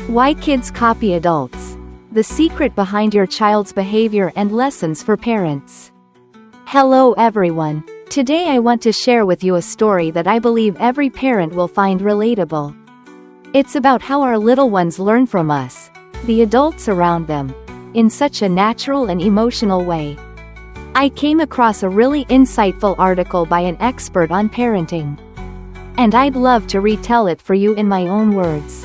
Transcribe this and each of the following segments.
Why kids copy adults. The secret behind your child's behavior and lessons for parents. Hello everyone. Today I want to share with you a story that I believe every parent will find relatable. It's about how our little ones learn from us, the adults around them, in such a natural and emotional way. I came across a really insightful article by an expert on parenting. And I'd love to retell it for you in my own words.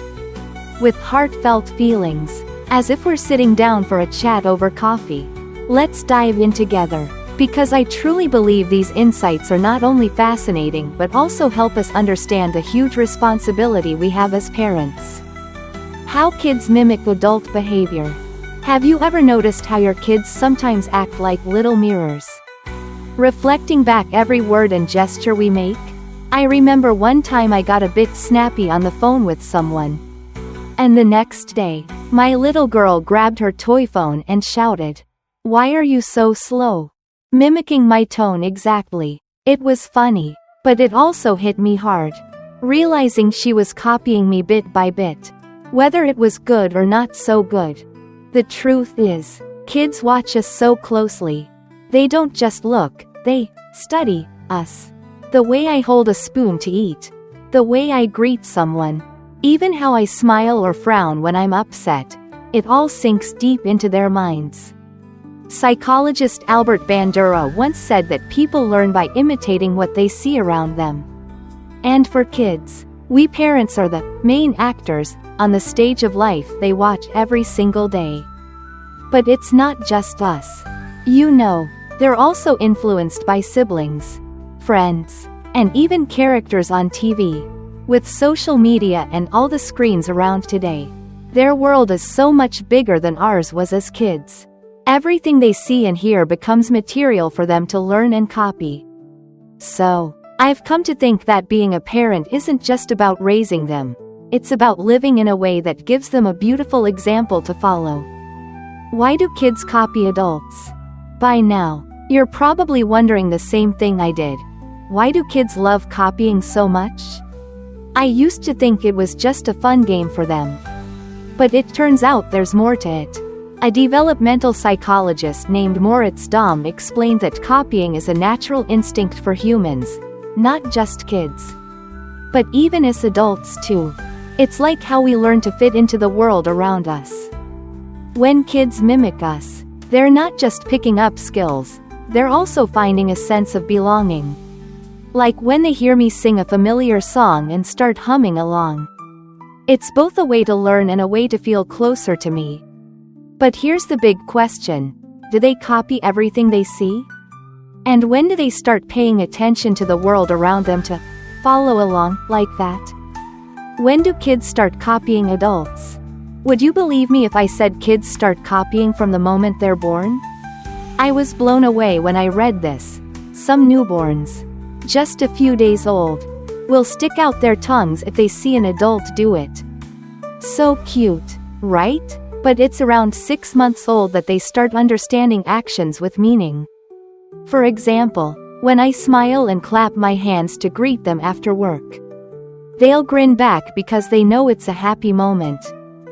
With heartfelt feelings, as if we're sitting down for a chat over coffee. Let's dive in together, because I truly believe these insights are not only fascinating but also help us understand the huge responsibility we have as parents. How kids mimic adult behavior. Have you ever noticed how your kids sometimes act like little mirrors, reflecting back every word and gesture we make? I remember one time I got a bit snappy on the phone with someone. And the next day, my little girl grabbed her toy phone and shouted, "Why are you so slow?" Mimicking my tone exactly. It was funny, but it also hit me hard. Realizing she was copying me bit by bit. Whether it was good or not so good. The truth is, kids watch us so closely. They don't just look, they study us. The way I hold a spoon to eat. The way I greet someone. Even how I smile or frown when I'm upset. It all sinks deep into their minds. Psychologist Albert Bandura once said that people learn by imitating what they see around them. And for kids, we parents are the main actors on the stage of life they watch every single day. But it's not just us. You know, they're also influenced by siblings, friends, and even characters on TV. With social media and all the screens around today, their world is so much bigger than ours was as kids. Everything they see and hear becomes material for them to learn and copy. So, I've come to think that being a parent isn't just about raising them. It's about living in a way that gives them a beautiful example to follow. Why do kids copy adults? By now, you're probably wondering the same thing I did. Why do kids love copying so much? I used to think it was just a fun game for them. But it turns out there's more to it. A developmental psychologist named Moritz Daum explained that copying is a natural instinct for humans, not just kids, but even as adults too. It's like how we learn to fit into the world around us. When kids mimic us, they're not just picking up skills, they're also finding a sense of belonging. Like when they hear me sing a familiar song and start humming along. It's both a way to learn and a way to feel closer to me. But here's the big question. Do they copy everything they see? And when do they start paying attention to the world around them to follow along like that? When do kids start copying adults? Would you believe me if I said kids start copying from the moment they're born? I was blown away when I read this. Some newborns, just a few days old, will stick out their tongues if they see an adult do it. So cute, right? But it's around 6 months old that they start understanding actions with meaning. For example, when I smile and clap my hands to greet them after work. They'll grin back because they know it's a happy moment.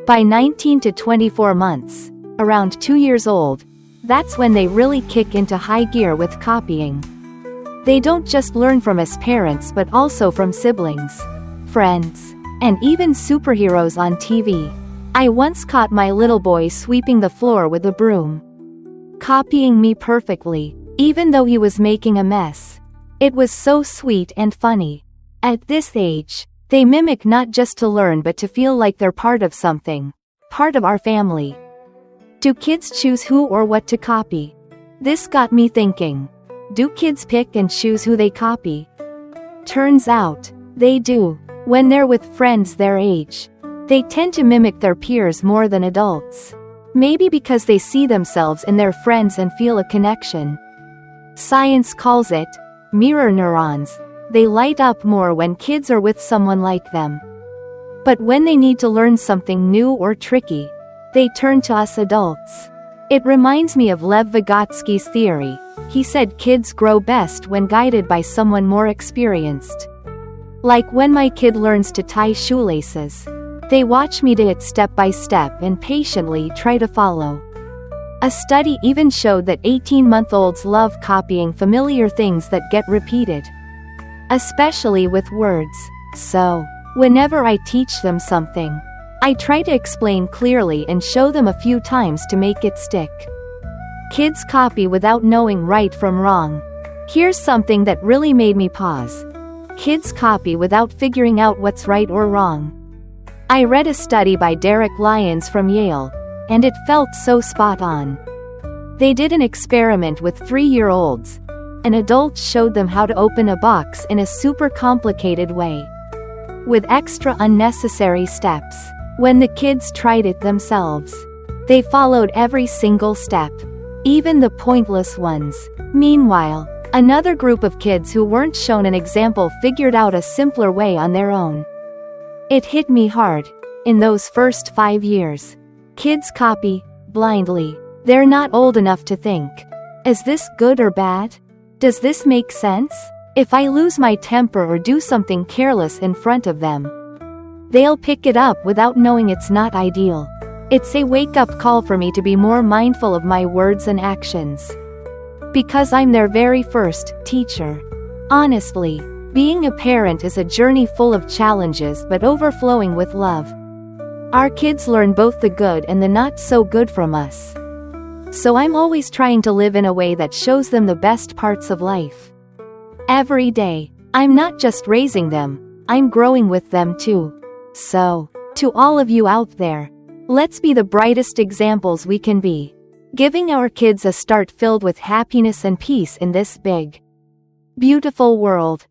By 19 to 24 months, around 2 years old, that's when they really kick into high gear with copying. They don't just learn from us parents but also from siblings, friends, and even superheroes on TV. I once caught my little boy sweeping the floor with a broom, copying me perfectly, even though he was making a mess. It was so sweet and funny. At this age, they mimic not just to learn but to feel like they're part of something, part of our family. Do kids choose who or what to copy? This got me thinking. Do kids pick and choose who they copy? Turns out, they do. When they're with friends their age, they tend to mimic their peers more than adults. Maybe because they see themselves in their friends and feel a connection. Science calls it mirror neurons. They light up more when kids are with someone like them. But when they need to learn something new or tricky, they turn to us adults. It reminds me of Lev Vygotsky's theory. He said kids grow best when guided by someone more experienced. Like when my kid learns to tie shoelaces. They watch me do it step by step and patiently try to follow. A study even showed that 18-month-olds love copying familiar things that get repeated, especially with words. So, whenever I teach them something, I try to explain clearly and show them a few times to make it stick. Kids copy without knowing right from wrong. Here's something that really made me pause. Kids copy without figuring out what's right or wrong. I read a study by Derek Lyons from Yale, and it felt so spot on. They did an experiment with 3-year-olds, and adults showed them how to open a box in a super complicated way, with extra unnecessary steps. When the kids tried it themselves, they followed every single step, even the pointless ones. Meanwhile, another group of kids who weren't shown an example figured out a simpler way on their own. It hit me hard. In those first 5 years, kids copy blindly. They're not old enough to think, is this good or bad? Does this make sense? If I lose my temper or do something careless in front of them, they'll pick it up without knowing it's not ideal. It's a wake-up call for me to be more mindful of my words and actions, because I'm their very first teacher. Honestly, being a parent is a journey full of challenges but overflowing with love. Our kids learn both the good and the not so good from us. So I'm always trying to live in a way that shows them the best parts of life. Every day, I'm not just raising them, I'm growing with them too. So, to all of you out there, let's be the brightest examples we can be, giving our kids a start filled with happiness and peace in this big, beautiful world.